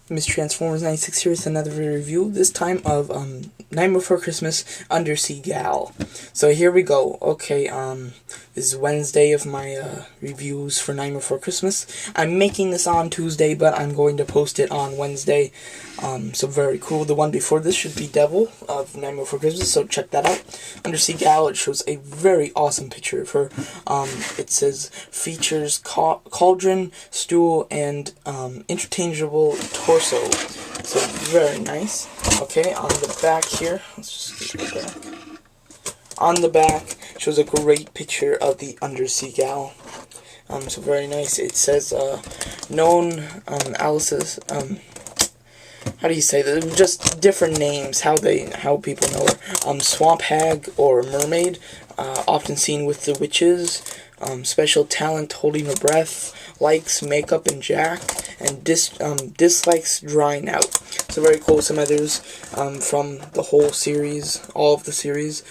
Miss Transformers 96 here with another review, this time of Nightmare Before Christmas Undersea Gal. So here we go. Okay, this is Wednesday of my reviews for Nightmare Before Christmas. I'm making this on Tuesday, but I'm going to post it on Wednesday. So very cool. The one before this should be Devil of Nightmare Before Christmas, so check that out. Undersea Gal, it shows a very awesome picture of her. It says features cauldron, stool, and interchangeable torso. So very nice. Okay, on the back here, let's just get it back. On the back shows a great picture of the Undersea Gal. So very nice. It says known Alice's how do you say that? Just different names, how people know her. Swamp Hag or Mermaid, often seen with the witches. Special talent, holding her breath. Likes makeup and Jack, and dislikes drying out. So very cool. Some others from the whole series, all of the series.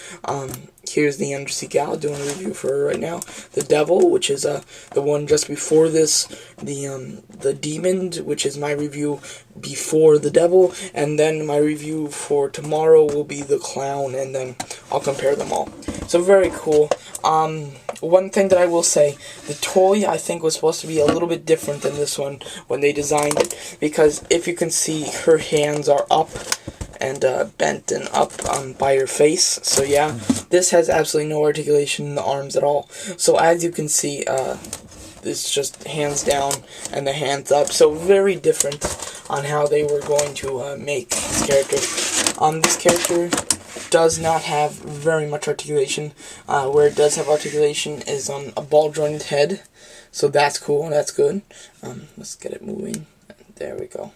Here's the Undersea Gal, doing a review for her right now. The Devil, which is the one just before this. The Demon, which is my review before the Devil, and then my review for tomorrow will be the Clown, and then I'll compare them all. So very cool. One thing that I will say, the toy I think was supposed to be a little bit different than this one when they designed it, because if you can see, her hands are up and bent and up by her face. So yeah, this has absolutely no articulation in the arms at all. So as you can see, it's just hands down and the hands up. So very different on how they were going to make this character. This character does not have very much articulation. Where it does have articulation is a ball-jointed head. So that's cool, that's good. Let's get it moving. There we go.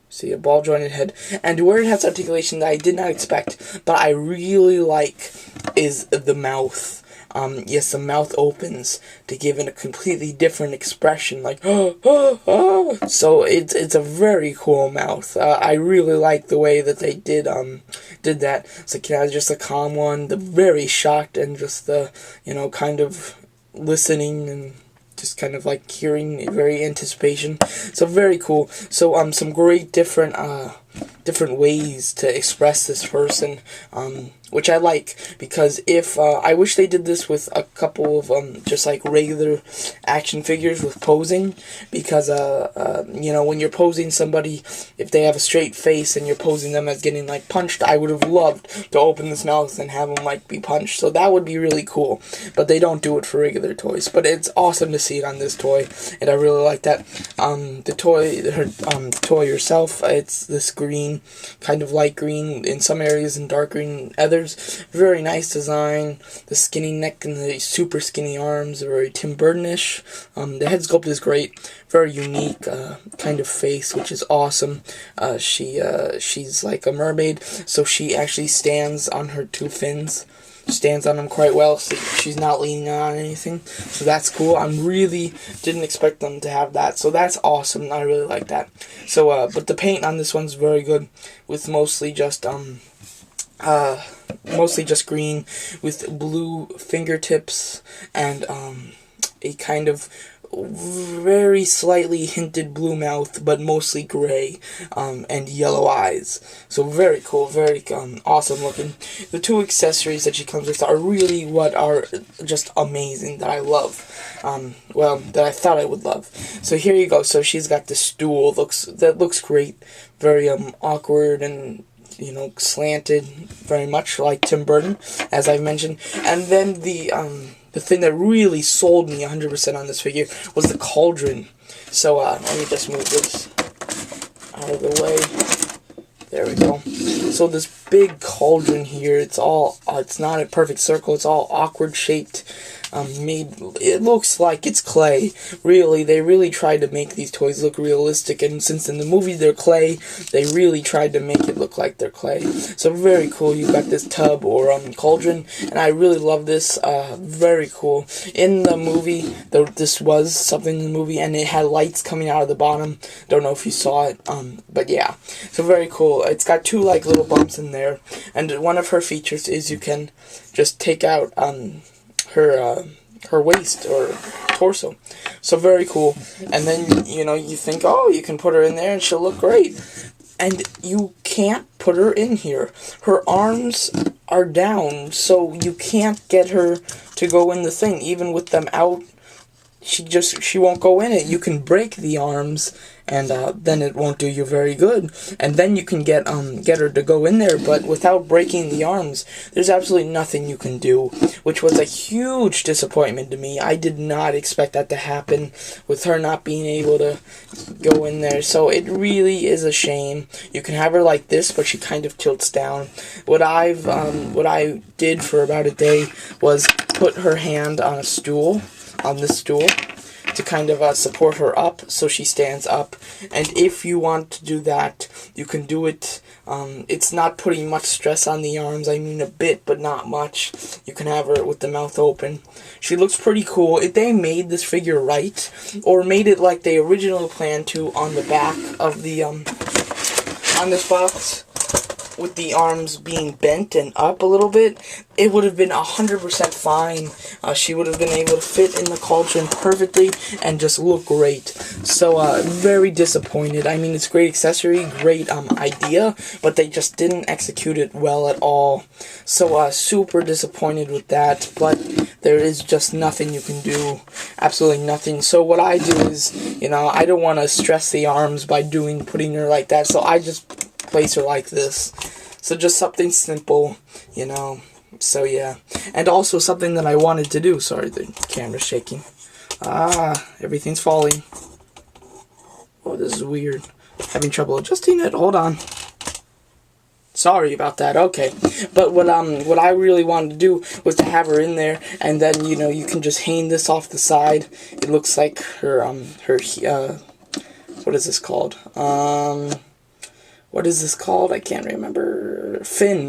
See, a ball-jointed head. And where it has articulation that I did not expect, but I really like, is the mouth. Yes, the mouth opens to give it a completely different expression, like, So it's a very cool mouth. I really like the way that they did that. It's like, yeah, just a calm one, the very shocked, and just the, kind of listening and just kind of like hearing, very anticipation. So very cool. So some great different ways to express this person, which I like, because if I wish they did this with a couple of just like regular action figures with posing, because when you're posing somebody, if they have a straight face and you're posing them as getting like punched, I would have loved to open this mouth and have them like be punched. So that would be really cool, but they don't do it for regular toys. But it's awesome to see it on this toy, and I really like that. The toy herself, it's this green, kind of light green in some areas and dark green in others. Very nice design. The skinny neck and the super skinny arms are very Tim Burton-ish. The head sculpt is great. Very unique kind of face, which is awesome. She's like a mermaid, so she actually stands on her two fins. Stands on them quite well, so she's not leaning on anything, so that's cool. I really didn't expect them to have that, so that's awesome. I really like that. So but the paint on this one's very good, with mostly just green with blue fingertips and a kind of very slightly hinted blue mouth, but mostly gray, and yellow eyes. So very cool, very awesome looking. The two accessories that she comes with are really what are just amazing, that I love. That I thought I would love. So here you go. So she's got this stool, that looks great, very awkward and slanted, very much like Tim Burton, as I've mentioned. And then the thing that really sold me 100% on this figure was the cauldron. So, let me just move this out of the way. There we go. So this big cauldron here, it's not a perfect circle, it's all awkward shaped. It looks like it's clay. Really, they really tried to make these toys look realistic, and since in the movie they're clay, they really tried to make it look like they're clay. So very cool. You've got this tub or cauldron, and I really love this. Very cool. In the movie, this was something in the movie, and it had lights coming out of the bottom. Don't know if you saw it, but yeah. So very cool. It's got two like little bumps in there, and one of her features is you can just take out her her waist or torso. So very cool. And then, you think, oh, you can put her in there and she'll look great. And you can't put her in here. Her arms are down, so you can't get her to go in the thing. Even with them out, she won't go in it. You can break the arms, and then it won't do you very good. And then you can get her to go in there, but without breaking the arms, there's absolutely nothing you can do, which was a huge disappointment to me. I did not expect that to happen with her not being able to go in there. So it really is a shame. You can have her like this, but she kind of tilts down. What I did for about a day was put her hand on this stool, to kind of support her up so she stands up. And if you want to do that, you can do it. It's not putting much stress on the arms. I mean, a bit, but not much. You can have her with the mouth open. She looks pretty cool. If they made this figure right, or made it like they originally planned to on the back of the on this box, with the arms being bent and up a little bit, it would have been 100% fine. She would have been able to fit in the cauldron perfectly and just look great. So, very disappointed. I mean, it's a great accessory, great idea, but they just didn't execute it well at all. So, super disappointed with that, but there is just nothing you can do. Absolutely nothing. So what I do is, I don't want to stress the arms by putting her like that, so I just place her like this. So just something simple, so yeah. And also something that I wanted to do. Sorry, the camera's shaking. Everything's falling. Oh, this is weird. Having trouble adjusting it. Hold on. Sorry about that. Okay. But what I really wanted to do was to have her in there, and then, you can just hang this off the side. It looks like her what is this called? What is this called? I can't remember. Fin,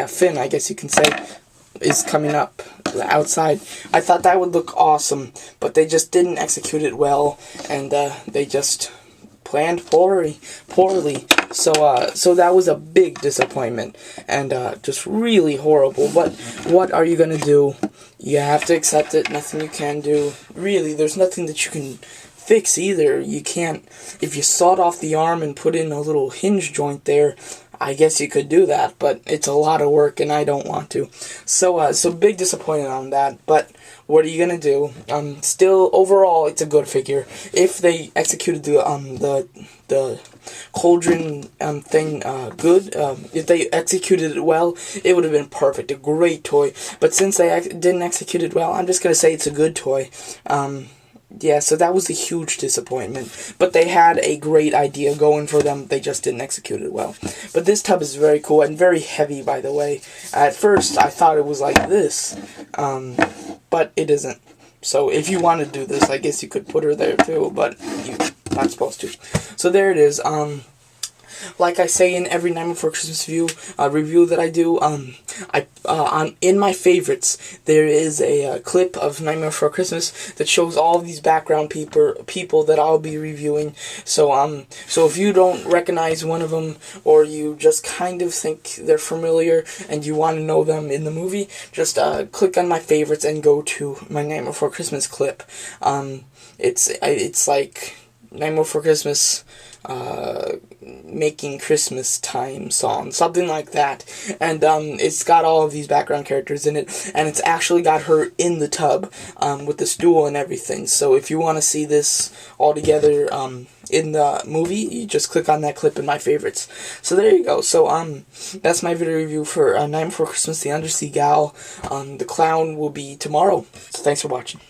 fin, I guess you can say, is coming up the outside. I thought that would look awesome, but they just didn't execute it well, and they just planned poorly. So that was a big disappointment, and just really horrible. But what are you gonna do? You have to accept it. Nothing you can do. Really, there's nothing that you can fix either. You can't, if you sawed off the arm and put in a little hinge joint there, I guess you could do that, but it's a lot of work and I don't want to. So big disappointment on that, but what are you gonna do? Still, overall, it's a good figure. If they executed the cauldron thing good, if they executed it well, it would have been perfect, a great toy. But since they didn't execute it well, I'm just gonna say it's a good toy. Yeah, so that was a huge disappointment. But they had a great idea going for them. They just didn't execute it well. But this tub is very cool and very heavy, by the way. At first, I thought it was like this. But it isn't. So if you want to do this, I guess you could put her there too. But you're not supposed to. So there it is. Like I say in every Nightmare Before Christmas review that I do, in my favorites, there is a clip of Nightmare Before Christmas that shows all of these background people that I'll be reviewing. So if you don't recognize one of them, or you just kind of think they're familiar and you want to know them in the movie, just click on my favorites and go to my Nightmare Before Christmas clip. It's like Nightmare Before Christmas, making Christmas time song, something like that, and it's got all of these background characters in it, and it's actually got her in the tub with the stool and everything. So if you want to see this all together in the movie, you just click on that clip in my favorites. So there you go. So that's my video review for Nightmare Before Christmas, the Undersea Gal. The clown will be tomorrow. So thanks for watching.